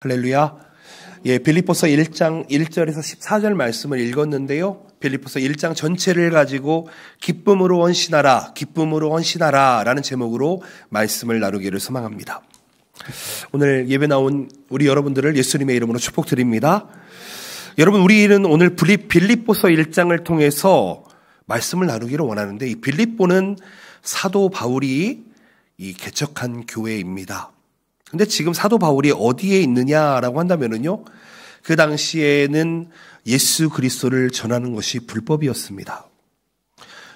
할렐루야. 예, 빌립보서 1장 1절에서 14절 말씀을 읽었는데요. 빌립보서 1장 전체를 가지고 기쁨으로 헌신하라, 기쁨으로 헌신하라 라는 제목으로 말씀을 나누기를 소망합니다. 오늘 예배 나온 우리 여러분들을 예수님의 이름으로 축복드립니다. 여러분, 우리는 오늘 빌립보서 1장을 통해서 말씀을 나누기를 원하는데, 이 빌립보는 사도 바울이 개척한 교회입니다. 근데 지금 사도 바울이 어디에 있느냐라고 한다면은요, 그 당시에는 예수 그리스도를 전하는 것이 불법이었습니다.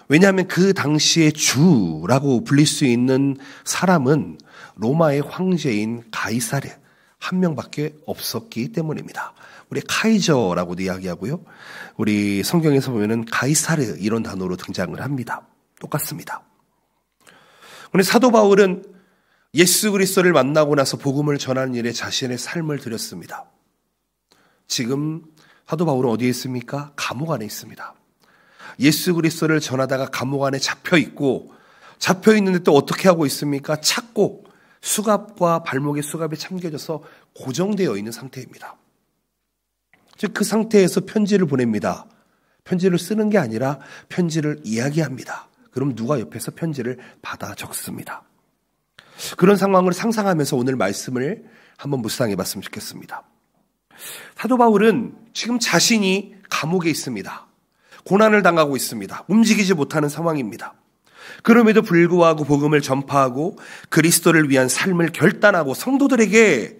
왜냐하면 그 당시에 주라고 불릴 수 있는 사람은 로마의 황제인 가이사르 한 명밖에 없었기 때문입니다. 우리 카이저라고도 이야기하고요, 우리 성경에서 보면은 가이사르 이런 단어로 등장을 합니다. 똑같습니다. 그런데 사도 바울은 예수 그리스도를 만나고 나서 복음을 전하는 일에 자신의 삶을 들였습니다. 지금 사도 바울은 어디에 있습니까? 감옥 안에 있습니다. 예수 그리스도를 전하다가 감옥 안에 잡혀 있고, 잡혀 있는데 또 어떻게 하고 있습니까? 찾고 수갑과 발목에 수갑이 잠겨져서 고정되어 있는 상태입니다. 즉 그 상태에서 편지를 보냅니다. 편지를 쓰는 게 아니라 편지를 이야기합니다. 그럼 누가 옆에서 편지를 받아 적습니다. 그런 상황을 상상하면서 오늘 말씀을 한번 묵상해 봤으면 좋겠습니다. 사도 바울은 지금 자신이 감옥에 있습니다. 고난을 당하고 있습니다. 움직이지 못하는 상황입니다. 그럼에도 불구하고 복음을 전파하고 그리스도를 위한 삶을 결단하고 성도들에게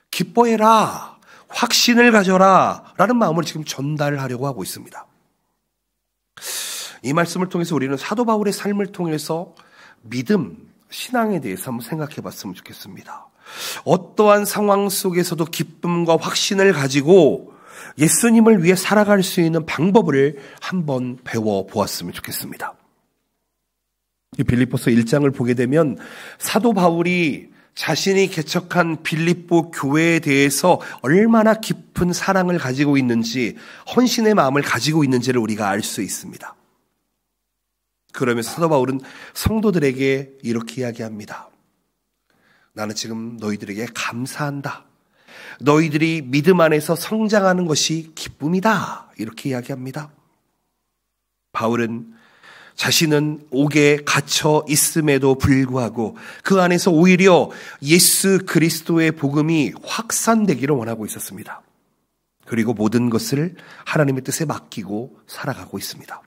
기뻐해라, 확신을 가져라 라는 마음을 지금 전달하려고 하고 있습니다. 이 말씀을 통해서 우리는 사도 바울의 삶을 통해서 믿음, 신앙에 대해서 한번 생각해 봤으면 좋겠습니다. 어떠한 상황 속에서도 기쁨과 확신을 가지고 예수님을 위해 살아갈 수 있는 방법을 한번 배워보았으면 좋겠습니다. 이 빌립보서 1장을 보게 되면 사도 바울이 자신이 개척한 빌립보 교회에 대해서 얼마나 깊은 사랑을 가지고 있는지, 헌신의 마음을 가지고 있는지를 우리가 알 수 있습니다. 그러면서 사도 바울은 성도들에게 이렇게 이야기합니다. 나는 지금 너희들에게 감사한다. 너희들이 믿음 안에서 성장하는 것이 기쁨이다. 이렇게 이야기합니다. 바울은 자신은 옥에 갇혀 있음에도 불구하고 그 안에서 오히려 예수 그리스도의 복음이 확산되기를 원하고 있었습니다. 그리고 모든 것을 하나님의 뜻에 맡기고 살아가고 있습니다.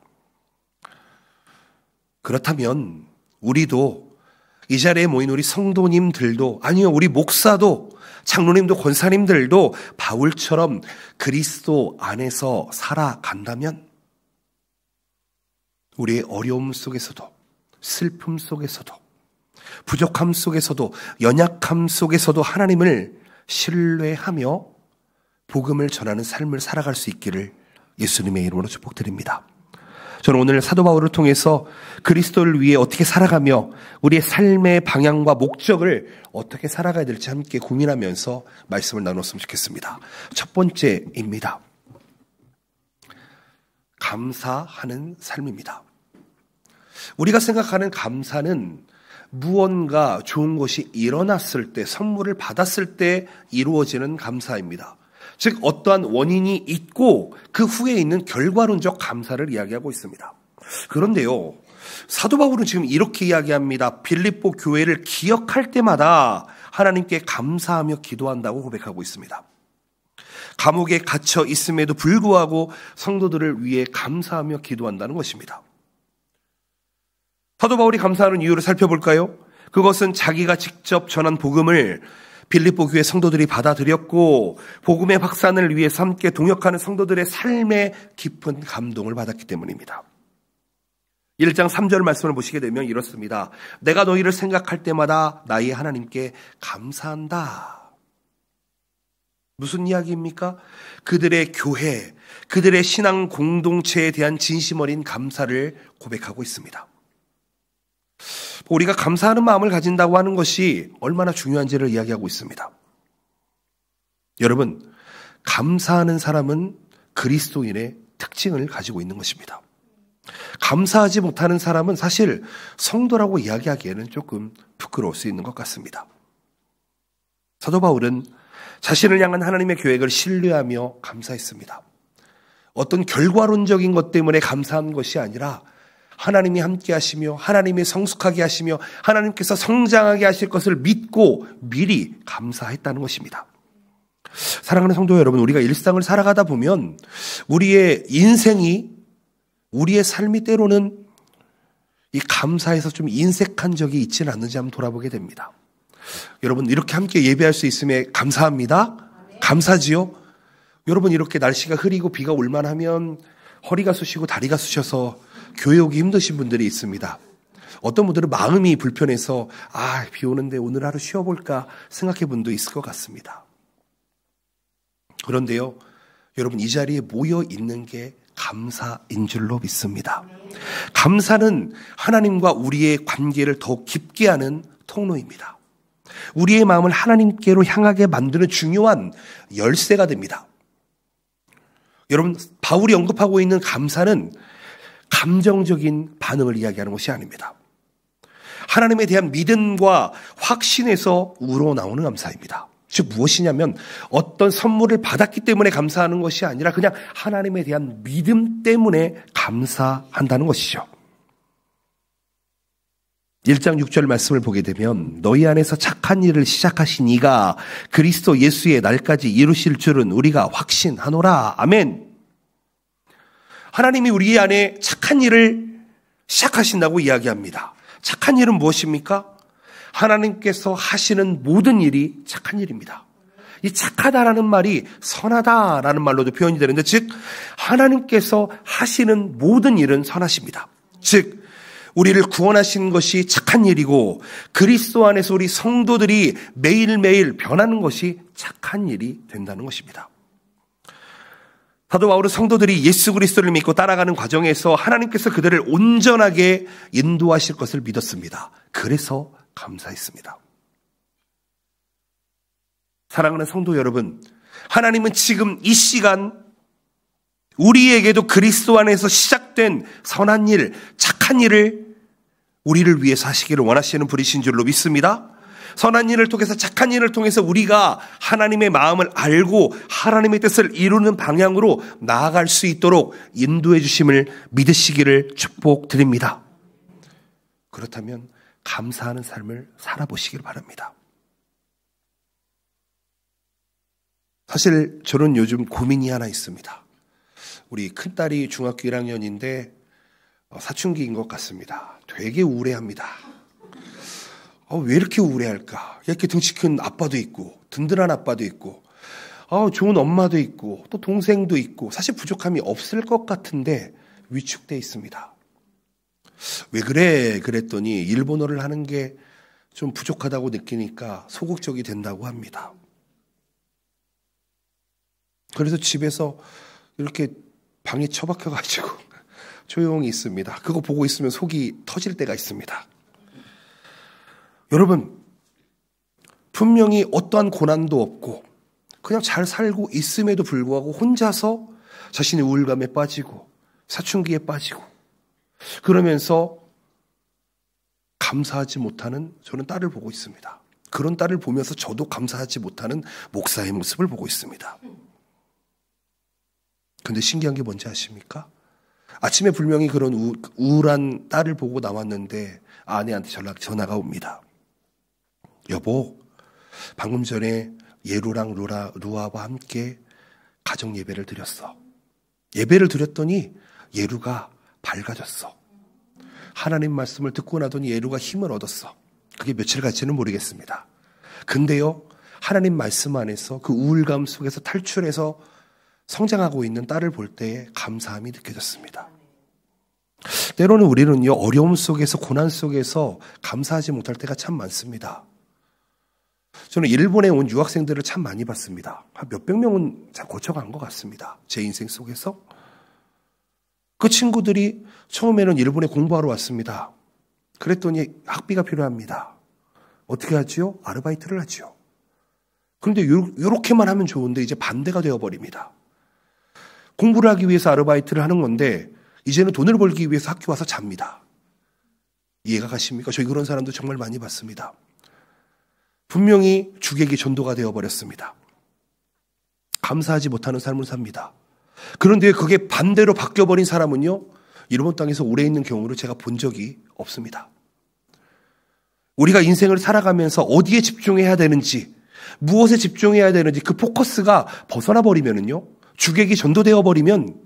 그렇다면 우리도, 이 자리에 모인 우리 성도님들도, 아니요, 우리 목사도, 장로님도, 권사님들도 바울처럼 그리스도 안에서 살아간다면 우리의 어려움 속에서도, 슬픔 속에서도, 부족함 속에서도, 연약함 속에서도 하나님을 신뢰하며 복음을 전하는 삶을 살아갈 수 있기를 예수님의 이름으로 축복드립니다. 저는 오늘 사도 바울을 통해서 그리스도를 위해 어떻게 살아가며 우리의 삶의 방향과 목적을 어떻게 살아가야 될지 함께 고민하면서 말씀을 나눴으면 좋겠습니다. 첫 번째입니다. 감사하는 삶입니다. 우리가 생각하는 감사는 무언가 좋은 것이 일어났을 때, 선물을 받았을 때 이루어지는 감사입니다. 즉 어떠한 원인이 있고 그 후에 있는 결과론적 감사를 이야기하고 있습니다. 그런데요, 사도 바울은 지금 이렇게 이야기합니다. 빌립보 교회를 기억할 때마다 하나님께 감사하며 기도한다고 고백하고 있습니다. 감옥에 갇혀 있음에도 불구하고 성도들을 위해 감사하며 기도한다는 것입니다. 사도 바울이 감사하는 이유를 살펴볼까요? 그것은 자기가 직접 전한 복음을 빌립보 교회 성도들이 받아들였고 복음의 확산을 위해서 함께 동역하는 성도들의 삶에 깊은 감동을 받았기 때문입니다. 1장 3절 말씀을 보시게 되면 이렇습니다. 내가 너희를 생각할 때마다 나의 하나님께 감사한다. 무슨 이야기입니까? 그들의 교회, 그들의 신앙 공동체에 대한 진심 어린 감사를 고백하고 있습니다. 우리가 감사하는 마음을 가진다고 하는 것이 얼마나 중요한지를 이야기하고 있습니다. 여러분, 감사하는 사람은 그리스도인의 특징을 가지고 있는 것입니다. 감사하지 못하는 사람은 사실 성도라고 이야기하기에는 조금 부끄러울 수 있는 것 같습니다. 사도 바울은 자신을 향한 하나님의 계획을 신뢰하며 감사했습니다. 어떤 결과론적인 것 때문에 감사한 것이 아니라 하나님이 함께 하시며 하나님이 성숙하게 하시며 하나님께서 성장하게 하실 것을 믿고 미리 감사했다는 것입니다. 사랑하는 성도 여러분, 우리가 일상을 살아가다 보면 우리의 인생이, 우리의 삶이 때로는 이 감사에서 좀 인색한 적이 있지는 않는지 한번 돌아보게 됩니다. 여러분, 이렇게 함께 예배할 수 있음에 감사합니다. 감사지요? 여러분, 이렇게 날씨가 흐리고 비가 올만 하면 허리가 쑤시고 다리가 쑤셔서 교회 오기 힘드신 분들이 있습니다. 어떤 분들은 마음이 불편해서 비 오는데 오늘 하루 쉬어볼까 생각해 본 분도 있을 것 같습니다. 그런데요, 여러분, 이 자리에 모여 있는 게 감사인 줄로 믿습니다. 감사는 하나님과 우리의 관계를 더욱 깊게 하는 통로입니다. 우리의 마음을 하나님께로 향하게 만드는 중요한 열쇠가 됩니다. 여러분, 바울이 언급하고 있는 감사는 감정적인 반응을 이야기하는 것이 아닙니다. 하나님에 대한 믿음과 확신에서 우러나오는 감사입니다. 즉 무엇이냐면 어떤 선물을 받았기 때문에 감사하는 것이 아니라 그냥 하나님에 대한 믿음 때문에 감사한다는 것이죠. 1장 6절 말씀을 보게 되면 너희 안에서 착한 일을 시작하신 이가 그리스도 예수의 날까지 이루실 줄은 우리가 확신하노라. 아멘. 하나님이 우리 안에 착한 일을 시작하신다고 이야기합니다. 착한 일은 무엇입니까? 하나님께서 하시는 모든 일이 착한 일입니다. 이 착하다라는 말이 선하다라는 말로도 표현이 되는데, 즉 하나님께서 하시는 모든 일은 선하십니다. 즉 우리를 구원하신 것이 착한 일이고 그리스도 안에서 우리 성도들이 매일매일 변하는 것이 착한 일이 된다는 것입니다. 사도 바울은 성도들이 예수 그리스도를 믿고 따라가는 과정에서 하나님께서 그들을 온전하게 인도하실 것을 믿었습니다. 그래서 감사했습니다. 사랑하는 성도 여러분, 하나님은 지금 이 시간 우리에게도 그리스도 안에서 시작된 선한 일, 착한 일을 우리를 위해서 하시기를 원하시는 분이신 줄로 믿습니다. 선한 일을 통해서, 착한 일을 통해서 우리가 하나님의 마음을 알고 하나님의 뜻을 이루는 방향으로 나아갈 수 있도록 인도해 주심을 믿으시기를 축복드립니다. 그렇다면 감사하는 삶을 살아보시길 바랍니다. 사실 저는 요즘 고민이 하나 있습니다. 우리 큰딸이 중학교 1학년인데 사춘기인 것 같습니다. 되게 우울해합니다. 왜 이렇게 우울해할까? 이렇게 등치 큰 아빠도 있고 든든한 아빠도 있고 좋은 엄마도 있고 또 동생도 있고 사실 부족함이 없을 것 같은데 위축돼 있습니다. 왜 그래? 그랬더니 일본어를 하는 게 좀 부족하다고 느끼니까 소극적이 된다고 합니다. 그래서 집에서 이렇게 방에 처박혀가지고 조용히 있습니다. 그거 보고 있으면 속이 터질 때가 있습니다. 여러분, 분명히 어떠한 고난도 없고 그냥 잘 살고 있음에도 불구하고 혼자서 자신의 우울감에 빠지고 사춘기에 빠지고 그러면서 감사하지 못하는 저는 딸을 보고 있습니다. 그런 딸을 보면서 저도 감사하지 못하는 목사의 모습을 보고 있습니다. 근데 신기한 게 뭔지 아십니까? 아침에 분명히 그런 우울한 딸을 보고 나왔는데 아내한테 전화가 옵니다. 여보, 방금 전에 예루랑 루아와 함께 가정 예배를 드렸어. 예배를 드렸더니 예루가 밝아졌어. 하나님 말씀을 듣고 나더니 예루가 힘을 얻었어. 그게 며칠 갈지는 모르겠습니다. 근데요, 하나님 말씀 안에서 그 우울감 속에서 탈출해서 성장하고 있는 딸을 볼 때에 감사함이 느껴졌습니다. 때로는 우리는요, 어려움 속에서 고난 속에서 감사하지 못할 때가 참 많습니다. 저는 일본에 온 유학생들을 참 많이 봤습니다. 한 몇백 명은 잘 거쳐간 것 같습니다. 제 인생 속에서. 그 친구들이 처음에는 일본에 공부하러 왔습니다. 그랬더니 학비가 필요합니다. 어떻게 하지요? 아르바이트를 하지요. 그런데 이렇게만 하면 좋은데 이제 반대가 되어버립니다. 공부를 하기 위해서 아르바이트를 하는 건데 이제는 돈을 벌기 위해서 학교 와서 잡니다. 이해가 가십니까? 저희 그런 사람도 정말 많이 봤습니다. 분명히 주객이 전도가 되어버렸습니다. 감사하지 못하는 삶을 삽니다. 그런데 그게 반대로 바뀌어버린 사람은요, 이번 땅에서 오래 있는 경우를 제가 본 적이 없습니다. 우리가 인생을 살아가면서 어디에 집중해야 되는지, 무엇에 집중해야 되는지 그 포커스가 벗어나 버리면은요, 주객이 전도되어 버리면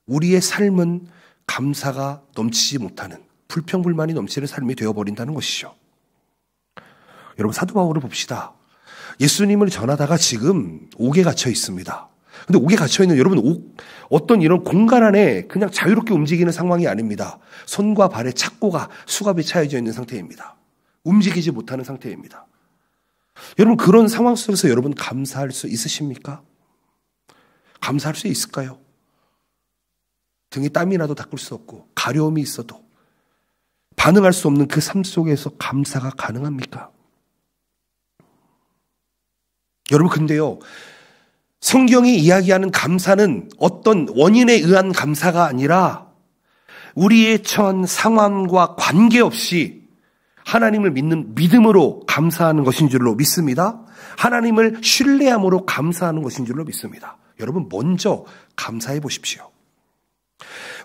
우리의 삶은 감사가 넘치지 못하는, 불평불만이 넘치는 삶이 되어버린다는 것이죠. 여러분, 사도 바울을 봅시다. 예수님을 전하다가 지금 옥에 갇혀 있습니다. 근데 옥에 갇혀 있는 여러분, 어떤 이런 공간 안에 그냥 자유롭게 움직이는 상황이 아닙니다. 손과 발에 착고가, 수갑이 차여져 있는 상태입니다. 움직이지 못하는 상태입니다. 여러분, 그런 상황 속에서 여러분 감사할 수 있으십니까? 감사할 수 있을까요? 등에 땀이 나도 닦을 수 없고 가려움이 있어도 반응할 수 없는 그 삶 속에서 감사가 가능합니까? 여러분, 근데요, 성경이 이야기하는 감사는 어떤 원인에 의한 감사가 아니라 우리의 처한 상황과 관계없이 하나님을 믿는 믿음으로 감사하는 것인 줄로 믿습니다. 하나님을 신뢰함으로 감사하는 것인 줄로 믿습니다. 여러분, 먼저 감사해 보십시오.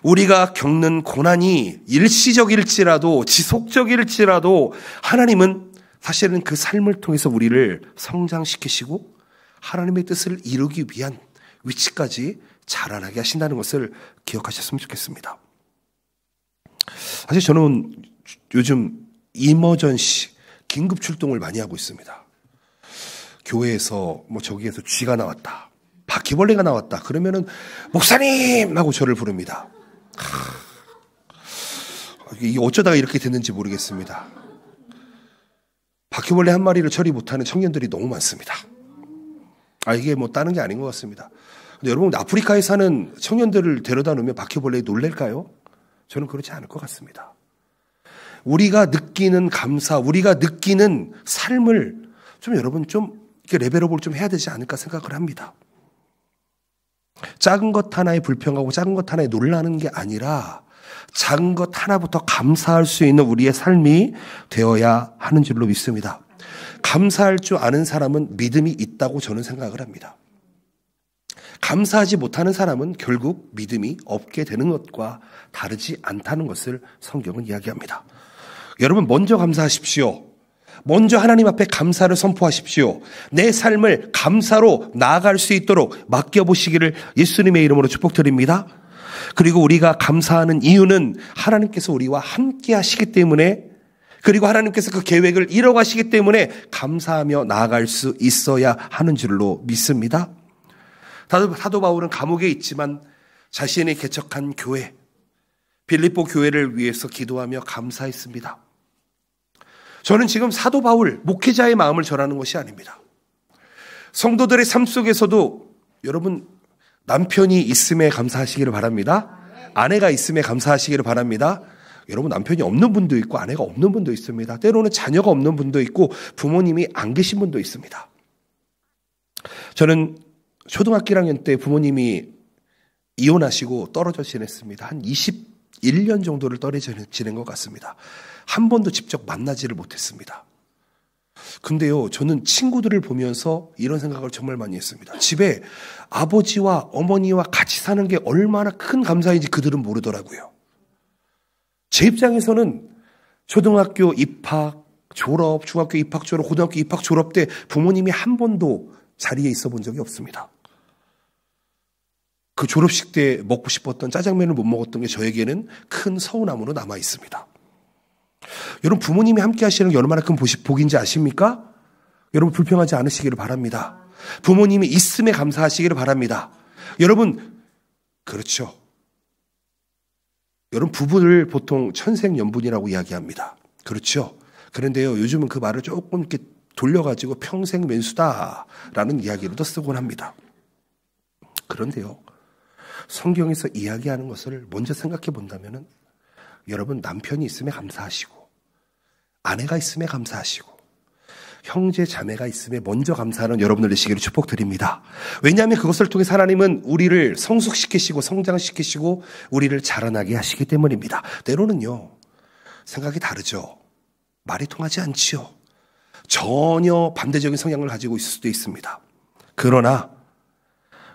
우리가 겪는 고난이 일시적일지라도 지속적일지라도 하나님은 사실은 그 삶을 통해서 우리를 성장시키시고 하나님의 뜻을 이루기 위한 위치까지 자라나게 하신다는 것을 기억하셨으면 좋겠습니다. 사실 저는 요즘 이머전시 긴급 출동을 많이 하고 있습니다. 교회에서 저기에서 쥐가 나왔다, 바퀴벌레가 나왔다 그러면은 목사님 하고 저를 부릅니다. 이게 어쩌다가 이렇게 됐는지 모르겠습니다. 바퀴벌레 한 마리를 처리 못하는 청년들이 너무 많습니다. 이게 다른 게 아닌 것 같습니다. 근데 여러분, 아프리카에 사는 청년들을 데려다 놓으면 바퀴벌레에 놀랄까요? 저는 그렇지 않을 것 같습니다. 우리가 느끼는 감사, 우리가 느끼는 삶을 여러분 이렇게 레벨업을 해야 되지 않을까 생각을 합니다. 작은 것 하나에 불평하고 작은 것 하나에 놀라는 게 아니라 작은 것 하나부터 감사할 수 있는 우리의 삶이 되어야 하는 줄로 믿습니다. 감사할 줄 아는 사람은 믿음이 있다고 저는 생각을 합니다. 감사하지 못하는 사람은 결국 믿음이 없게 되는 것과 다르지 않다는 것을 성경은 이야기합니다. 여러분, 먼저 감사하십시오. 먼저 하나님 앞에 감사를 선포하십시오. 내 삶을 감사로 나아갈 수 있도록 맡겨보시기를 예수님의 이름으로 축복드립니다. 그리고 우리가 감사하는 이유는 하나님께서 우리와 함께 하시기 때문에, 그리고 하나님께서 그 계획을 이뤄가시기 때문에 감사하며 나아갈 수 있어야 하는 줄로 믿습니다. 사도 바울은 감옥에 있지만 자신이 개척한 교회, 빌립보 교회를 위해서 기도하며 감사했습니다. 저는 지금 사도 바울, 목회자의 마음을 전하는 것이 아닙니다. 성도들의 삶 속에서도 여러분, 남편이 있음에 감사하시기를 바랍니다. 아내가 있음에 감사하시기를 바랍니다. 여러분, 남편이 없는 분도 있고 아내가 없는 분도 있습니다. 때로는 자녀가 없는 분도 있고 부모님이 안 계신 분도 있습니다. 저는 초등학교 1학년 때 부모님이 이혼하시고 떨어져 지냈습니다. 한 21년 정도를 떨어져 지낸 것 같습니다. 한 번도 직접 만나지를 못했습니다. 근데요, 저는 친구들을 보면서 이런 생각을 정말 많이 했습니다. 집에 아버지와 어머니와 같이 사는 게 얼마나 큰 감사인지 그들은 모르더라고요. 제 입장에서는 초등학교 입학, 졸업, 중학교 입학, 졸업, 고등학교 입학, 졸업 때 부모님이 한 번도 자리에 있어 본 적이 없습니다. 그 졸업식 때 먹고 싶었던 짜장면을 못 먹었던 게 저에게는 큰 서운함으로 남아 있습니다. 여러분, 부모님이 함께 하시는 게 얼마나 큰 복인지 아십니까? 여러분, 불평하지 않으시기를 바랍니다. 부모님이 있음에 감사하시기를 바랍니다. 여러분, 그렇죠. 여러분, 부부를 보통 천생연분이라고 이야기합니다. 그렇죠. 그런데요, 요즘은 그 말을 조금 이렇게 돌려가지고 평생 왼수다라는 이야기로도 쓰곤 합니다. 그런데요, 성경에서 이야기하는 것을 먼저 생각해 본다면은 여러분, 남편이 있음에 감사하시고 아내가 있음에 감사하시고 형제 자매가 있음에 먼저 감사하는 여러분들 되시기를 축복드립니다. 왜냐하면 그것을 통해 하나님은 우리를 성숙시키시고 성장시키시고 우리를 자라나게 하시기 때문입니다. 때로는요, 생각이 다르죠. 말이 통하지 않지요. 전혀 반대적인 성향을 가지고 있을 수도 있습니다. 그러나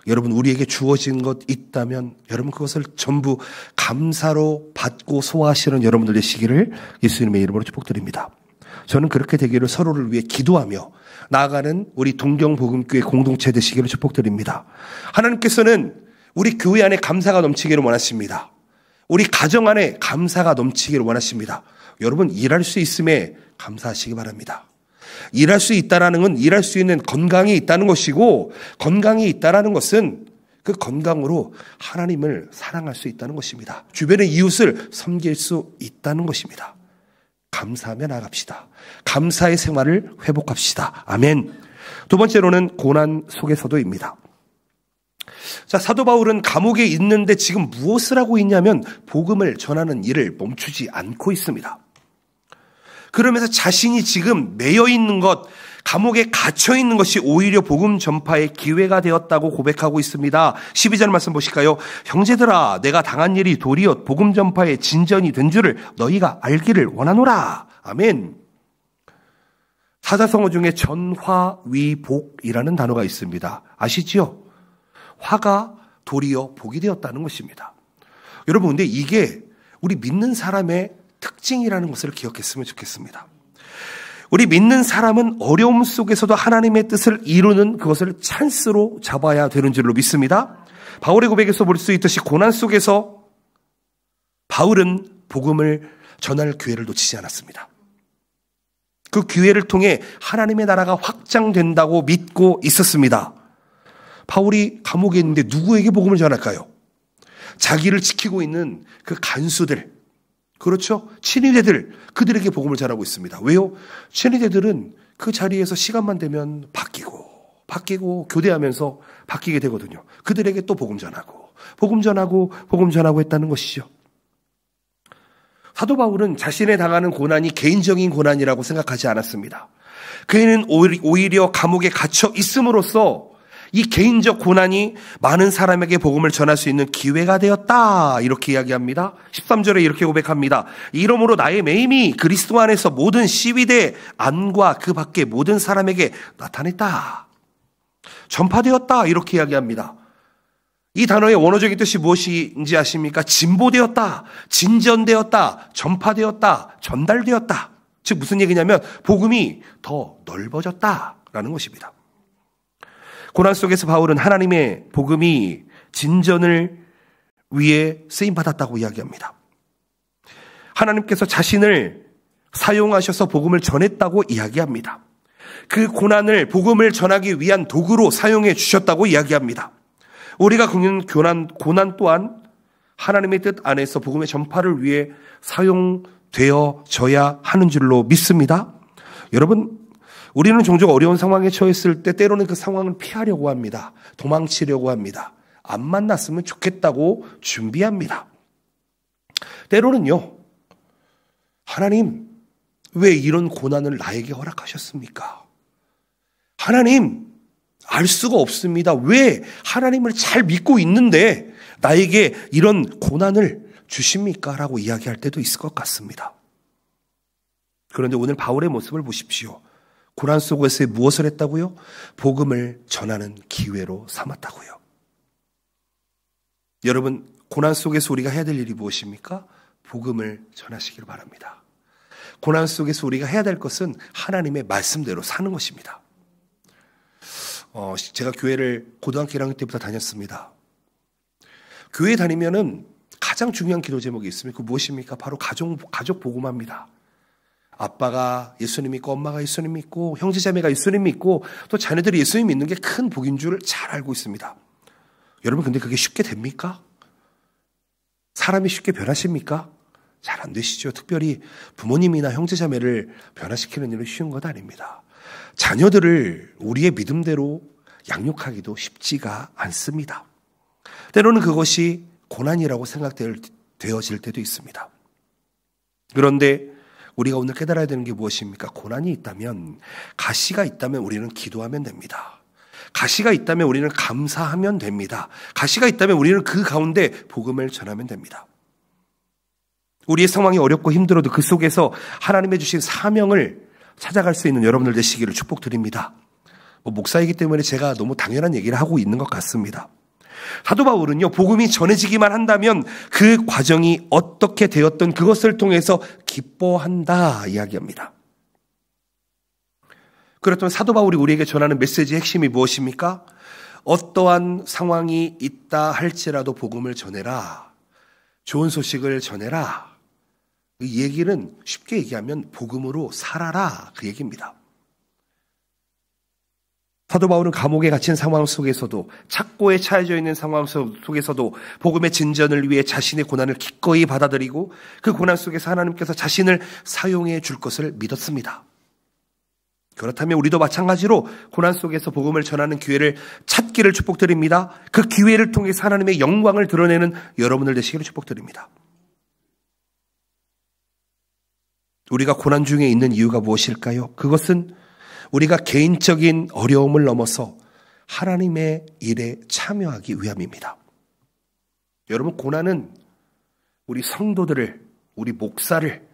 여러분 우리에게 주어진 것 있다면 여러분 그것을 전부 감사로 받고 소화하시는 여러분들 되시기를 예수님의 이름으로 축복드립니다. 저는 그렇게 되기를 서로를 위해 기도하며 나아가는 우리 동경복음교회 공동체 되시기를 축복드립니다. 하나님께서는 우리 교회 안에 감사가 넘치기를 원하십니다. 우리 가정 안에 감사가 넘치기를 원하십니다. 여러분 일할 수 있음에 감사하시기 바랍니다. 일할 수 있다라는 건 일할 수 있는 건강이 있다는 것이고, 건강이 있다라는 것은 그 건강으로 하나님을 사랑할 수 있다는 것입니다. 주변의 이웃을 섬길 수 있다는 것입니다. 감사하며 나갑시다. 감사의 생활을 회복합시다. 아멘. 두 번째로는 고난 속에서도입니다. 자, 사도 바울은 감옥에 있는데 지금 무엇을 하고 있냐면 복음을 전하는 일을 멈추지 않고 있습니다. 그러면서 자신이 지금 매여 있는 것, 감옥에 갇혀 있는 것이 오히려 복음 전파의 기회가 되었다고 고백하고 있습니다. 12절 말씀 보실까요? 형제들아, 내가 당한 일이 도리어 복음 전파의 진전이 된 줄을 너희가 알기를 원하노라. 아멘. 사자성어 중에 전화위복이라는 단어가 있습니다. 아시지요? 화가 도리어 복이 되었다는 것입니다. 여러분, 근데 이게 우리 믿는 사람의 특징이라는 것을 기억했으면 좋겠습니다. 우리 믿는 사람은 어려움 속에서도 하나님의 뜻을 이루는 그것을 찬스로 잡아야 되는 줄로 믿습니다. 바울의 고백에서 볼 수 있듯이 고난 속에서 바울은 복음을 전할 기회를 놓치지 않았습니다. 그 기회를 통해 하나님의 나라가 확장된다고 믿고 있었습니다. 바울이 감옥에 있는데 누구에게 복음을 전할까요? 자기를 지키고 있는 그 간수들, 그렇죠? 친위대들, 그들에게 복음을 전하고 있습니다. 왜요? 친위대들은 그 자리에서 시간만 되면 바뀌고 교대하면서 바뀌게 되거든요. 그들에게 또 복음 전하고 했다는 것이죠. 사도 바울은 자신의 당하는 고난이 개인적인 고난이라고 생각하지 않았습니다. 그는 오히려 감옥에 갇혀 있음으로써 이 개인적 고난이 많은 사람에게 복음을 전할 수 있는 기회가 되었다, 이렇게 이야기합니다. 13절에 이렇게 고백합니다. 이러므로 나의 매임이 그리스도 안에서 모든 시위대 안과 그 밖의 모든 사람에게 나타냈다, 전파되었다, 이렇게 이야기합니다. 이 단어의 원어적인 뜻이 무엇인지 아십니까? 진보되었다, 진전되었다, 전파되었다, 전달되었다. 즉 무슨 얘기냐면 복음이 더 넓어졌다라는 것입니다. 고난 속에서 바울은 하나님의 복음이 진전을 위해 쓰임받았다고 이야기합니다. 하나님께서 자신을 사용하셔서 복음을 전했다고 이야기합니다. 그 고난을 복음을 전하기 위한 도구로 사용해 주셨다고 이야기합니다. 우리가 겪는 고난 또한 하나님의 뜻 안에서 복음의 전파를 위해 사용되어져야 하는 줄로 믿습니다. 여러분, 우리는 종종 어려운 상황에 처했을 때 때로는 그 상황을 피하려고 합니다. 도망치려고 합니다. 안 만났으면 좋겠다고 준비합니다. 때로는요, 하나님, 왜 이런 고난을 나에게 허락하셨습니까? 하나님, 알 수가 없습니다. 왜 하나님을 잘 믿고 있는데 나에게 이런 고난을 주십니까? 라고 이야기할 때도 있을 것 같습니다. 그런데 오늘 바울의 모습을 보십시오. 고난 속에서 무엇을 했다고요? 복음을 전하는 기회로 삼았다고요. 여러분, 고난 속에서 우리가 해야 될 일이 무엇입니까? 복음을 전하시길 바랍니다. 고난 속에서 우리가 해야 될 것은 하나님의 말씀대로 사는 것입니다. 제가 교회를 고등학교 1학년 때부터 다녔습니다. 교회 다니면은 가장 중요한 기도 제목이 있습니다. 그 무엇입니까? 바로 가족 복음화입니다. 아빠가 예수님 믿고 엄마가 예수님 믿고 형제자매가 예수님 믿고 또 자녀들이 예수님 믿는 게 큰 복인 줄 잘 알고 있습니다. 여러분, 근데 그게 쉽게 됩니까? 사람이 쉽게 변하십니까? 잘 안 되시죠. 특별히 부모님이나 형제자매를 변화시키는 일은 쉬운 것 아닙니다. 자녀들을 우리의 믿음대로 양육하기도 쉽지가 않습니다. 때로는 그것이 고난이라고 생각되어질 때도 있습니다. 그런데 우리가 오늘 깨달아야 되는 게 무엇입니까? 고난이 있다면, 가시가 있다면 우리는 기도하면 됩니다. 가시가 있다면 우리는 감사하면 됩니다. 가시가 있다면 우리는 그 가운데 복음을 전하면 됩니다. 우리의 상황이 어렵고 힘들어도 그 속에서 하나님의 주신 사명을 찾아갈 수 있는 여러분들 되시기를 축복드립니다. 목사이기 때문에 제가 너무 당연한 얘기를 하고 있는 것 같습니다. 사도 바울은요, 복음이 전해지기만 한다면 그 과정이 어떻게 되었던 그것을 통해서 기뻐한다 이야기합니다. 그렇다면 사도 바울이 우리에게 전하는 메시지의 핵심이 무엇입니까? 어떠한 상황이 있다 할지라도 복음을 전해라. 좋은 소식을 전해라. 이 얘기는 쉽게 얘기하면 복음으로 살아라 그 얘기입니다. 사도 바울은 감옥에 갇힌 상황 속에서도, 착고에 처해져 있는 상황 속에서도 복음의 진전을 위해 자신의 고난을 기꺼이 받아들이고 그 고난 속에서 하나님께서 자신을 사용해 줄 것을 믿었습니다. 그렇다면 우리도 마찬가지로 고난 속에서 복음을 전하는 기회를 찾기를 축복드립니다. 그 기회를 통해서 하나님의 영광을 드러내는 여러분들 되시기를 축복드립니다. 우리가 고난 중에 있는 이유가 무엇일까요? 그것은 우리가 개인적인 어려움을 넘어서 하나님의 일에 참여하기 위함입니다. 여러분, 고난은 우리 성도들을, 우리 목사를,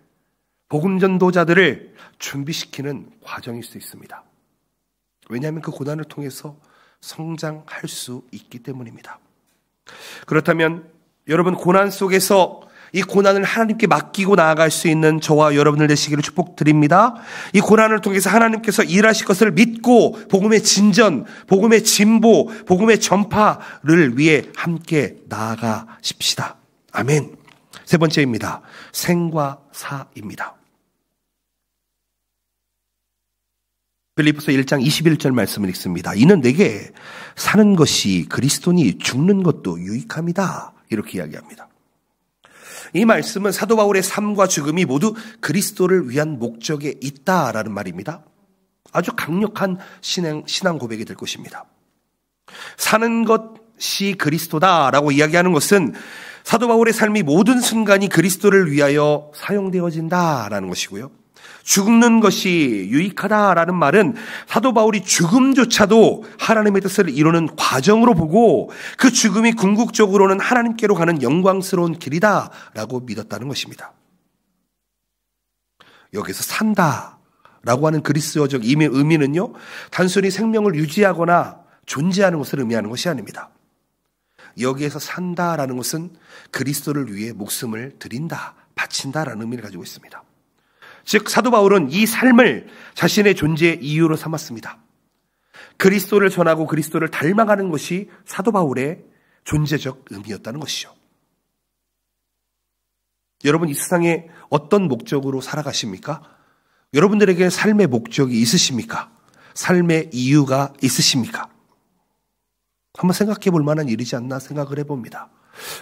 복음 전도자들을 준비시키는 과정일 수 있습니다. 왜냐하면 그 고난을 통해서 성장할 수 있기 때문입니다. 그렇다면 여러분, 고난 속에서 이 고난을 하나님께 맡기고 나아갈 수 있는 저와 여러분들 되시기를 축복드립니다. 이 고난을 통해서 하나님께서 일하실 것을 믿고 복음의 진전, 복음의 진보, 복음의 전파를 위해 함께 나아가십시다. 아멘. 세 번째입니다. 생과 사입니다. 빌립보서 1장 21절 말씀을 읽습니다. 이는 내게 사는 것이 그리스도니 죽는 것도 유익함이다. 이렇게 이야기합니다. 이 말씀은 사도 바울의 삶과 죽음이 모두 그리스도를 위한 목적에 있다라는 말입니다. 아주 강력한 신앙 고백이 될 것입니다. 사는 것이 그리스도다라고 이야기하는 것은 사도 바울의 삶이 모든 순간이 그리스도를 위하여 사용되어진다라는 것이고요. 죽는 것이 유익하다라는 말은 사도 바울이 죽음조차도 하나님의 뜻을 이루는 과정으로 보고 그 죽음이 궁극적으로는 하나님께로 가는 영광스러운 길이다라고 믿었다는 것입니다. 여기서 산다라고 하는 그리스어적 의미는요, 단순히 생명을 유지하거나 존재하는 것을 의미하는 것이 아닙니다. 여기에서 산다라는 것은 그리스도를 위해 목숨을 드린다, 바친다라는 의미를 가지고 있습니다. 즉 사도 바울은 이 삶을 자신의 존재의 이유로 삼았습니다. 그리스도를 전하고 그리스도를 닮아가는 것이 사도 바울의 존재적 의미였다는 것이죠. 여러분, 이 세상에 어떤 목적으로 살아가십니까? 여러분들에게 삶의 목적이 있으십니까? 삶의 이유가 있으십니까? 한번 생각해 볼 만한 일이지 않나 생각을 해봅니다.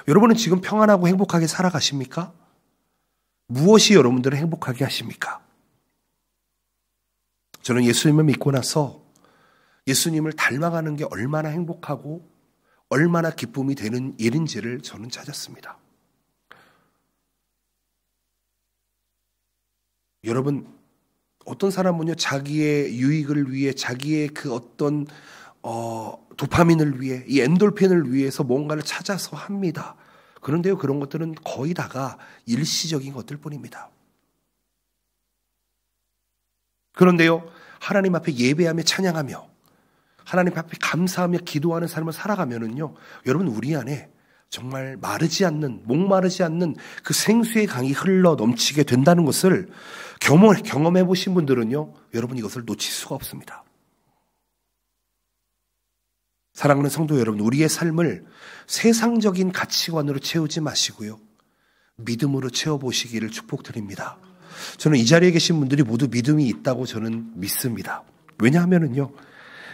여러분은 지금 평안하고 행복하게 살아가십니까? 무엇이 여러분들을 행복하게 하십니까? 저는 예수님을 믿고 나서 예수님을 닮아가는 게 얼마나 행복하고 얼마나 기쁨이 되는 일인지를 저는 찾았습니다. 여러분, 어떤 사람은요, 자기의 유익을 위해, 자기의 그 어떤 도파민을 위해, 이 엔돌핀을 위해서 뭔가를 찾아서 합니다. 그런데요, 그런 것들은 거의 다가 일시적인 것들 뿐입니다. 그런데요, 하나님 앞에 예배하며 찬양하며 하나님 앞에 감사하며 기도하는 삶을 살아가면은요, 여러분, 우리 안에 정말 마르지 않는, 목마르지 않는 그 생수의 강이 흘러 넘치게 된다는 것을 경험해 보신 분들은요, 여러분 이것을 놓칠 수가 없습니다. 사랑하는 성도 여러분, 우리의 삶을 세상적인 가치관으로 채우지 마시고요, 믿음으로 채워보시기를 축복드립니다. 저는 이 자리에 계신 분들이 모두 믿음이 있다고 저는 믿습니다. 왜냐하면은요,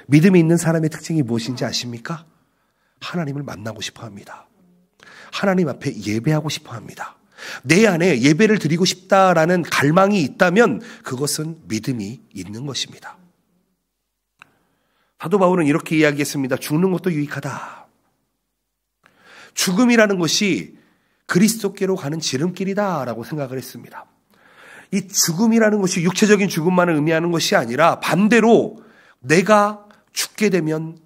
믿음이 있는 사람의 특징이 무엇인지 아십니까? 하나님을 만나고 싶어 합니다. 하나님 앞에 예배하고 싶어 합니다. 내 안에 예배를 드리고 싶다라는 갈망이 있다면 그것은 믿음이 있는 것입니다. 사도 바울은 이렇게 이야기했습니다. 죽는 것도 유익하다. 죽음이라는 것이 그리스도께로 가는 지름길이다라고 생각을 했습니다. 이 죽음이라는 것이 육체적인 죽음만을 의미하는 것이 아니라 반대로 내가 죽게 되면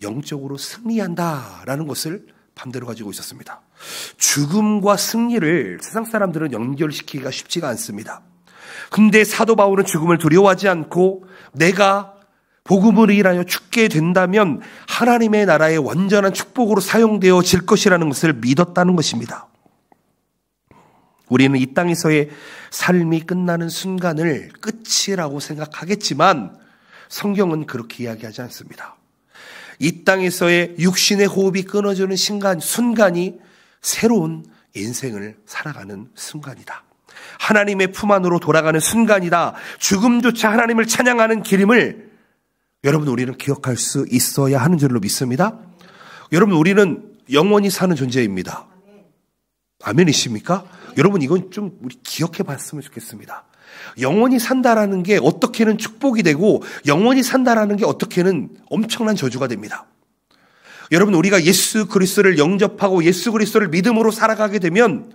영적으로 승리한다라는 것을 반대로 가지고 있었습니다. 죽음과 승리를 세상 사람들은 연결시키기가 쉽지가 않습니다. 근데 사도 바울은 죽음을 두려워하지 않고 내가 복음을 인하여 죽게 된다면 하나님의 나라의 완전한 축복으로 사용되어질 것이라는 것을 믿었다는 것입니다. 우리는 이 땅에서의 삶이 끝나는 순간을 끝이라고 생각하겠지만 성경은 그렇게 이야기하지 않습니다. 이 땅에서의 육신의 호흡이 끊어지는 순간이 새로운 인생을 살아가는 순간이다. 하나님의 품 안으로 돌아가는 순간이다. 죽음조차 하나님을 찬양하는 길임을 여러분 우리는 기억할 수 있어야 하는 줄로 믿습니다. 여러분 우리는 영원히 사는 존재입니다. 아멘이십니까? 여러분 이건 좀 우리 기억해 봤으면 좋겠습니다. 영원히 산다라는 게 어떻게는 축복이 되고 영원히 산다라는 게 어떻게는 엄청난 저주가 됩니다. 여러분 우리가 예수 그리스도를 영접하고 예수 그리스도를 믿음으로 살아가게 되면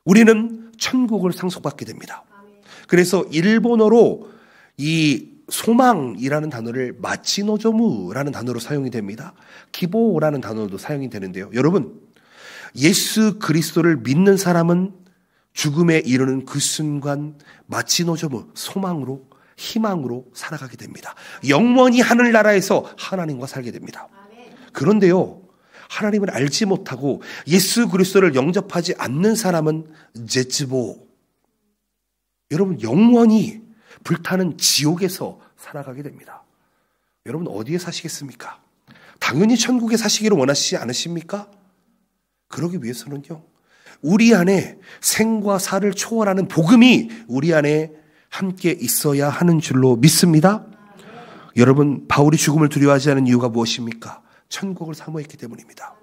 우리는 천국을 상속받게 됩니다. 그래서 일본어로 이 소망이라는 단어를 마치노조무라는 단어로 사용이 됩니다. 기보라는 단어도 사용이 되는데요. 여러분 예수 그리스도를 믿는 사람은 죽음에 이르는 그 순간 마치노조무 소망으로 희망으로 살아가게 됩니다. 영원히 하늘나라에서 하나님과 살게 됩니다. 그런데요 하나님을 알지 못하고 예수 그리스도를 영접하지 않는 사람은 제츠보 여러분 영원히 불타는 지옥에서 살아가게 됩니다. 여러분 어디에 사시겠습니까? 당연히 천국에 사시기를 원하시지 않으십니까? 그러기 위해서는요 우리 안에 생과 사를 초월하는 복음이 우리 안에 함께 있어야 하는 줄로 믿습니다. 여러분 바울이 죽음을 두려워하지 않은 이유가 무엇입니까? 천국을 사모했기 때문입니다.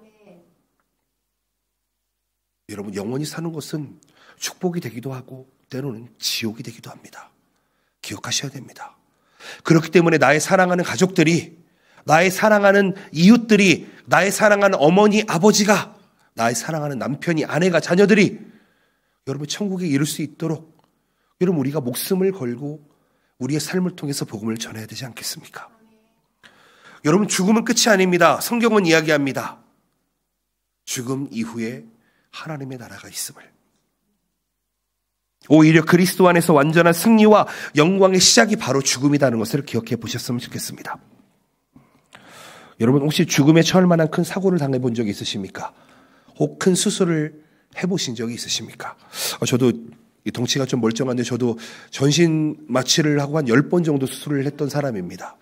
여러분 영원히 사는 것은 축복이 되기도 하고 때로는 지옥이 되기도 합니다. 기억하셔야 됩니다. 그렇기 때문에 나의 사랑하는 가족들이 나의 사랑하는 이웃들이 나의 사랑하는 어머니 아버지가 나의 사랑하는 남편이 아내가 자녀들이 여러분 천국에 이룰 수 있도록 여러분 우리가 목숨을 걸고 우리의 삶을 통해서 복음을 전해야 되지 않겠습니까? 여러분 죽음은 끝이 아닙니다. 성경은 이야기합니다. 죽음 이후에 하나님의 나라가 있음을. 오히려 그리스도 안에서 완전한 승리와 영광의 시작이 바로 죽음이라는 것을 기억해 보셨으면 좋겠습니다. 여러분 혹시 죽음에 처할 만한 큰 사고를 당해본 적이 있으십니까? 혹 큰 수술을 해보신 적이 있으십니까? 저도 덩치가 좀 멀쩡한데 저도 전신 마취를 하고 한 10번 정도 수술을 했던 사람입니다.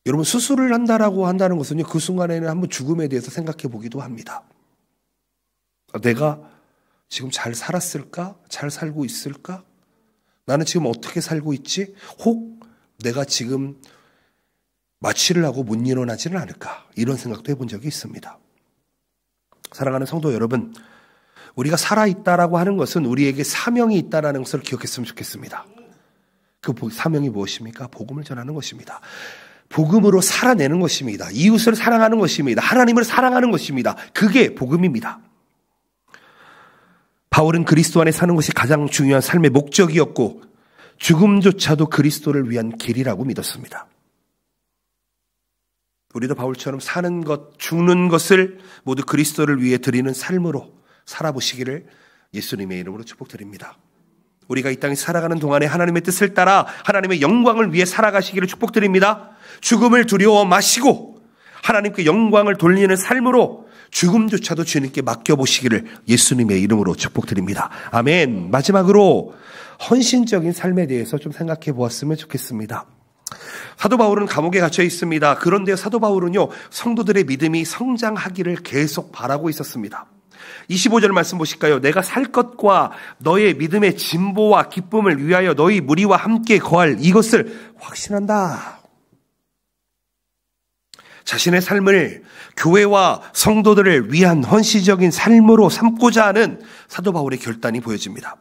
여러분 수술을 한다라고 한다는 것은요 그 순간에는 한번 죽음에 대해서 생각해 보기도 합니다. 내가 지금 잘 살았을까? 잘 살고 있을까? 나는 지금 어떻게 살고 있지? 혹 내가 지금 마취를 하고 못 일어나지는 않을까? 이런 생각도 해본 적이 있습니다. 사랑하는 성도 여러분, 우리가 살아있다라고 하는 것은 우리에게 사명이 있다는 것을 기억했으면 좋겠습니다. 그 사명이 무엇입니까? 복음을 전하는 것입니다. 복음으로 살아내는 것입니다. 이웃을 사랑하는 것입니다. 하나님을 사랑하는 것입니다. 그게 복음입니다. 바울은 그리스도 안에 사는 것이 가장 중요한 삶의 목적이었고 죽음조차도 그리스도를 위한 길이라고 믿었습니다. 우리도 바울처럼 사는 것, 죽는 것을 모두 그리스도를 위해 드리는 삶으로 살아보시기를 예수님의 이름으로 축복드립니다. 우리가 이 땅에 살아가는 동안에 하나님의 뜻을 따라 하나님의 영광을 위해 살아가시기를 축복드립니다. 죽음을 두려워 마시고 하나님께 영광을 돌리는 삶으로 죽음조차도 주님께 맡겨보시기를 예수님의 이름으로 축복드립니다. 아멘. 마지막으로 헌신적인 삶에 대해서 좀 생각해 보았으면 좋겠습니다. 사도 바울은 감옥에 갇혀 있습니다. 그런데 사도 바울은요, 성도들의 믿음이 성장하기를 계속 바라고 있었습니다. 25절 말씀 보실까요? 내가 살 것과 너의 믿음의 진보와 기쁨을 위하여 너희 무리와 함께 거할 이것을 확신한다. 자신의 삶을 교회와 성도들을 위한 헌신적인 삶으로 삼고자 하는 사도 바울의 결단이 보여집니다.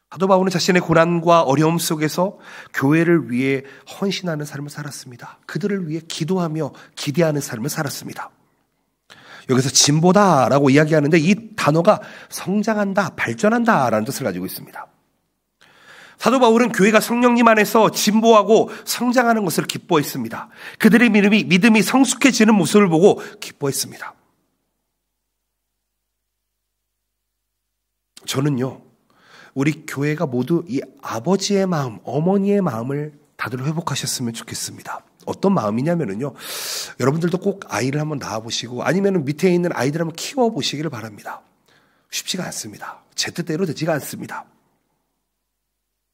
사도 바울은 자신의 고난과 어려움 속에서 교회를 위해 헌신하는 삶을 살았습니다. 그들을 위해 기도하며 기대하는 삶을 살았습니다. 여기서 진보다라고 이야기하는데 이 단어가 성장한다, 발전한다라는 뜻을 가지고 있습니다. 사도 바울은 교회가 성령님 안에서 진보하고 성장하는 것을 기뻐했습니다. 그들의 믿음이 성숙해지는 모습을 보고 기뻐했습니다. 저는요, 우리 교회가 모두 이 아버지의 마음, 어머니의 마음을 다들 회복하셨으면 좋겠습니다. 어떤 마음이냐면요. 여러분들도 꼭 아이를 한번 낳아보시고 아니면 밑에 있는 아이들 한번 키워보시기를 바랍니다. 쉽지가 않습니다. 제 뜻대로 되지가 않습니다.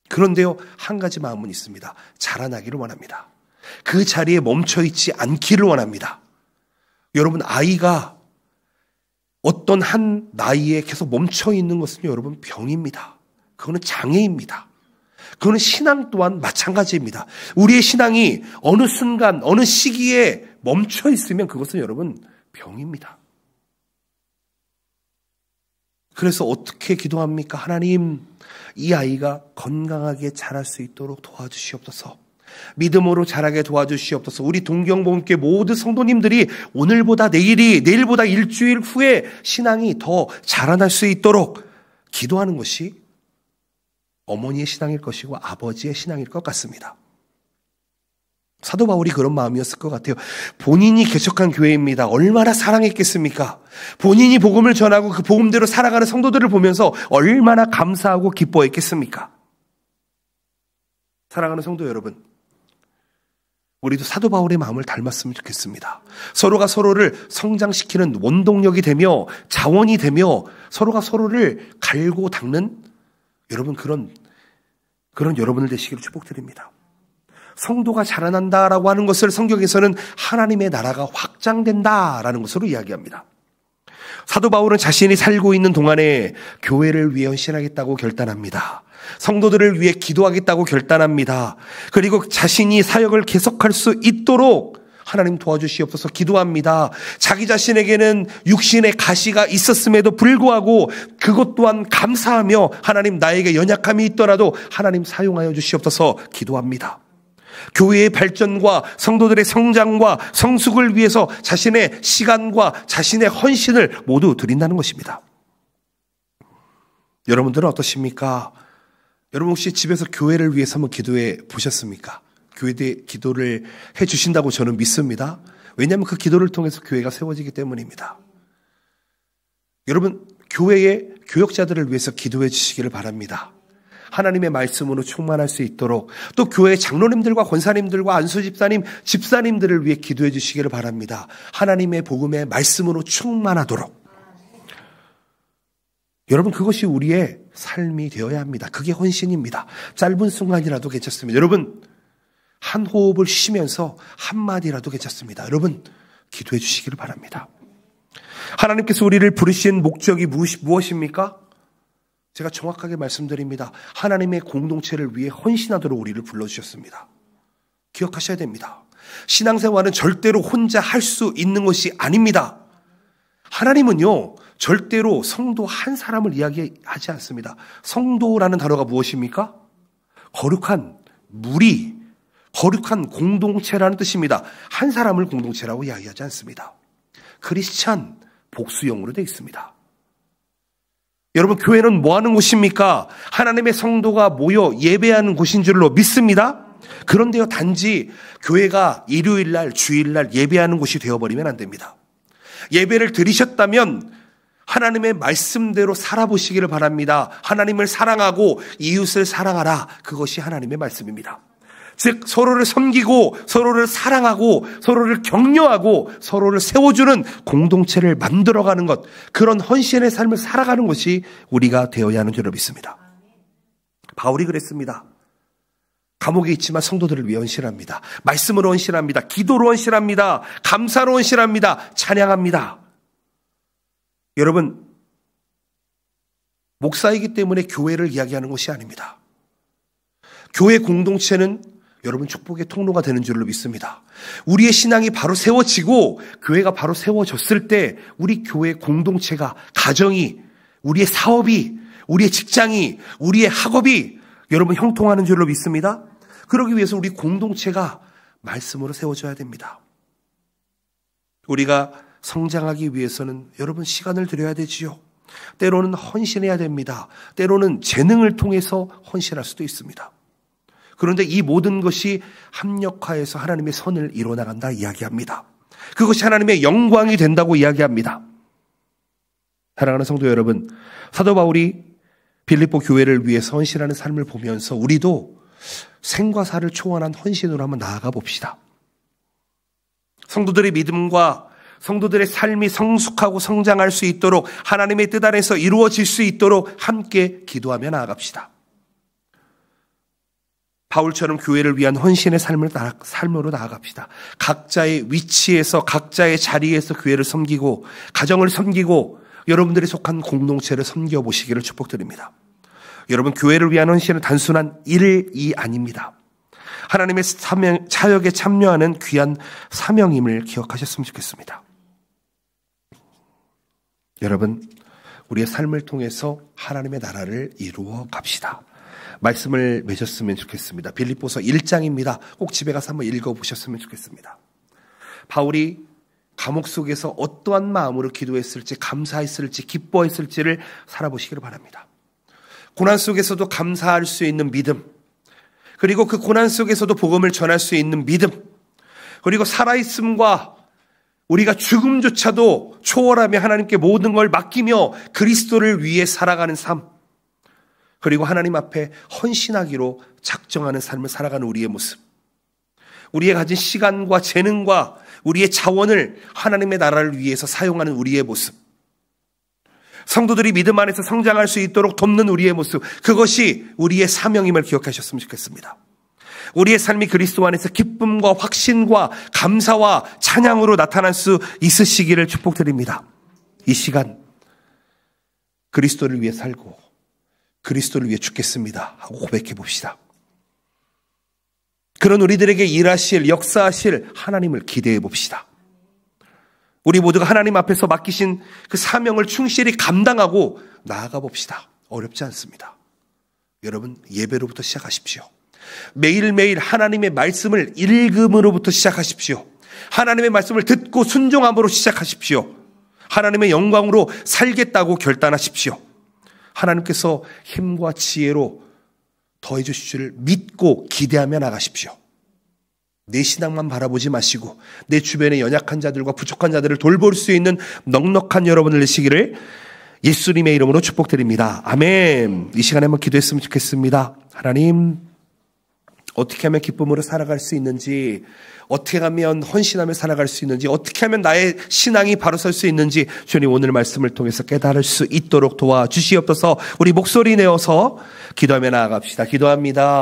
그런데요, 한 가지 마음은 있습니다. 자라나기를 원합니다. 그 자리에 멈춰있지 않기를 원합니다. 여러분, 아이가 어떤 한 나이에 계속 멈춰있는 것은 여러분 병입니다. 그거는 장애입니다. 그거는 신앙 또한 마찬가지입니다. 우리의 신앙이 어느 순간, 어느 시기에 멈춰있으면 그것은 여러분 병입니다. 그래서 어떻게 기도합니까? 하나님, 이 아이가 건강하게 자랄 수 있도록 도와주시옵소서. 믿음으로 자라게 도와주시옵소서. 우리 동경복음교회 모든 성도님들이 오늘보다 내일보다 일주일 후에 신앙이 더 자라날 수 있도록 기도하는 것이 어머니의 신앙일 것이고 아버지의 신앙일 것 같습니다. 사도 바울이 그런 마음이었을 것 같아요. 본인이 개척한 교회입니다. 얼마나 사랑했겠습니까? 본인이 복음을 전하고 그 복음대로 살아가는 성도들을 보면서 얼마나 감사하고 기뻐했겠습니까? 사랑하는 성도 여러분, 우리도 사도 바울의 마음을 닮았으면 좋겠습니다. 서로가 서로를 성장시키는 원동력이 되며 자원이 되며 서로가 서로를 갈고 닦는 여러분 그런 여러분을 되시기를 축복드립니다. 성도가 자라난다라고 하는 것을 성경에서는 하나님의 나라가 확장된다라는 것으로 이야기합니다. 사도 바울은 자신이 살고 있는 동안에 교회를 위해 헌신하겠다고 결단합니다. 성도들을 위해 기도하겠다고 결단합니다. 그리고 자신이 사역을 계속할 수 있도록 하나님 도와주시옵소서 기도합니다. 자기 자신에게는 육신의 가시가 있었음에도 불구하고 그것 또한 감사하며 하나님 나에게 연약함이 있더라도 하나님 사용하여 주시옵소서 기도합니다. 교회의 발전과 성도들의 성장과 성숙을 위해서 자신의 시간과 자신의 헌신을 모두 드린다는 것입니다. 여러분들은 어떠십니까? 여러분 혹시 집에서 교회를 위해서 한번 기도해 보셨습니까? 교회에 기도를 해 주신다고 저는 믿습니다. 왜냐하면 그 기도를 통해서 교회가 세워지기 때문입니다. 여러분 교회의 교역자들을 위해서 기도해 주시기를 바랍니다. 하나님의 말씀으로 충만할 수 있도록 또 교회 장로님들과 권사님들과 안수 집사님들을 위해 기도해 주시기를 바랍니다. 하나님의 복음의 말씀으로 충만하도록. 여러분 그것이 우리의 삶이 되어야 합니다. 그게 헌신입니다. 짧은 순간이라도 괜찮습니다. 여러분 한 호흡을 쉬면서 한마디라도 괜찮습니다. 여러분 기도해 주시기를 바랍니다. 하나님께서 우리를 부르신 목적이 무엇입니까? 제가 정확하게 말씀드립니다. 하나님의 공동체를 위해 헌신하도록 우리를 불러주셨습니다. 기억하셔야 됩니다. 신앙생활은 절대로 혼자 할 수 있는 것이 아닙니다. 하나님은요 절대로 성도 한 사람을 이야기하지 않습니다. 성도라는 단어가 무엇입니까? 거룩한 무리, 거룩한 공동체라는 뜻입니다. 한 사람을 공동체라고 이야기하지 않습니다. 크리스찬 복수형으로 되어 있습니다. 여러분 교회는 뭐 하는 곳입니까? 하나님의 성도가 모여 예배하는 곳인 줄로 믿습니다. 그런데요 단지 교회가 일요일날 주일날 예배하는 곳이 되어버리면 안 됩니다. 예배를 드리셨다면 하나님의 말씀대로 살아보시기를 바랍니다. 하나님을 사랑하고 이웃을 사랑하라. 그것이 하나님의 말씀입니다. 즉 서로를 섬기고 서로를 사랑하고 서로를 격려하고 서로를 세워주는 공동체를 만들어가는 것, 그런 헌신의 삶을 살아가는 것이 우리가 되어야 하는 줄로 믿습니다. 바울이 그랬습니다. 감옥에 있지만 성도들을 위해 헌신합니다. 말씀으로 헌신합니다. 기도로 헌신합니다. 감사로 헌신합니다. 찬양합니다. 여러분 목사이기 때문에 교회를 이야기하는 것이 아닙니다. 교회 공동체는 여러분 축복의 통로가 되는 줄로 믿습니다. 우리의 신앙이 바로 세워지고 교회가 바로 세워졌을 때 우리 교회 공동체가, 가정이, 우리의 사업이, 우리의 직장이, 우리의 학업이 여러분 형통하는 줄로 믿습니다. 그러기 위해서 우리 공동체가 말씀으로 세워져야 됩니다. 우리가 성장하기 위해서는 여러분 시간을 들여야 되지요. 때로는 헌신해야 됩니다. 때로는 재능을 통해서 헌신할 수도 있습니다. 그런데 이 모든 것이 합력하여서 하나님의 선을 이뤄나간다 이야기합니다. 그것이 하나님의 영광이 된다고 이야기합니다. 사랑하는 성도 여러분, 사도 바울이 빌립보 교회를 위해서 헌신하는 삶을 보면서 우리도 생과 사를 초월한 헌신으로 한번 나아가 봅시다. 성도들의 믿음과 성도들의 삶이 성숙하고 성장할 수 있도록 하나님의 뜻 안에서 이루어질 수 있도록 함께 기도하며 나아갑시다. 바울처럼 교회를 위한 헌신의 삶으로 나아갑시다. 각자의 위치에서 각자의 자리에서 교회를 섬기고 가정을 섬기고 여러분들이 속한 공동체를 섬겨보시기를 축복드립니다. 여러분, 교회를 위한 헌신은 단순한 일이 아닙니다. 하나님의 사역에 참여하는 귀한 사명임을 기억하셨으면 좋겠습니다. 여러분, 우리의 삶을 통해서 하나님의 나라를 이루어 갑시다. 말씀을 맺었으면 좋겠습니다. 빌립보서 1장입니다. 꼭 집에 가서 한번 읽어보셨으면 좋겠습니다. 바울이 감옥 속에서 어떠한 마음으로 기도했을지, 감사했을지, 기뻐했을지를 살아보시기를 바랍니다. 고난 속에서도 감사할 수 있는 믿음, 그리고 그 고난 속에서도 복음을 전할 수 있는 믿음, 그리고 살아있음과 우리가 죽음조차도 초월하며 하나님께 모든 걸 맡기며 그리스도를 위해 살아가는 삶, 그리고 하나님 앞에 헌신하기로 작정하는 삶을 살아가는 우리의 모습, 우리의 가진 시간과 재능과 우리의 자원을 하나님의 나라를 위해서 사용하는 우리의 모습, 성도들이 믿음 안에서 성장할 수 있도록 돕는 우리의 모습, 그것이 우리의 사명임을 기억하셨으면 좋겠습니다. 우리의 삶이 그리스도 안에서 기쁨과 확신과 감사와 찬양으로 나타날 수 있으시기를 축복드립니다. 이 시간 그리스도를 위해 살고 그리스도를 위해 죽겠습니다 하고 고백해 봅시다. 그런 우리들에게 일하실, 역사하실 하나님을 기대해 봅시다. 우리 모두가 하나님 앞에서 맡기신 그 사명을 충실히 감당하고 나아가 봅시다. 어렵지 않습니다. 여러분, 예배로부터 시작하십시오. 매일매일 하나님의 말씀을 읽음으로부터 시작하십시오. 하나님의 말씀을 듣고 순종함으로 시작하십시오. 하나님의 영광으로 살겠다고 결단하십시오. 하나님께서 힘과 지혜로 더해 주실 줄 믿고 기대하며 나가십시오. 내 신앙만 바라보지 마시고 내 주변의 연약한 자들과 부족한 자들을 돌볼 수 있는 넉넉한 여러분을 내시기를 예수님의 이름으로 축복드립니다. 아멘. 이 시간에 한번 기도했으면 좋겠습니다. 하나님, 어떻게 하면 기쁨으로 살아갈 수 있는지, 어떻게 하면 헌신하며 살아갈 수 있는지, 어떻게 하면 나의 신앙이 바로 설 수 있는지 주님 오늘 말씀을 통해서 깨달을 수 있도록 도와주시옵소서. 우리 목소리 내어서 기도하며 나아갑시다. 기도합니다.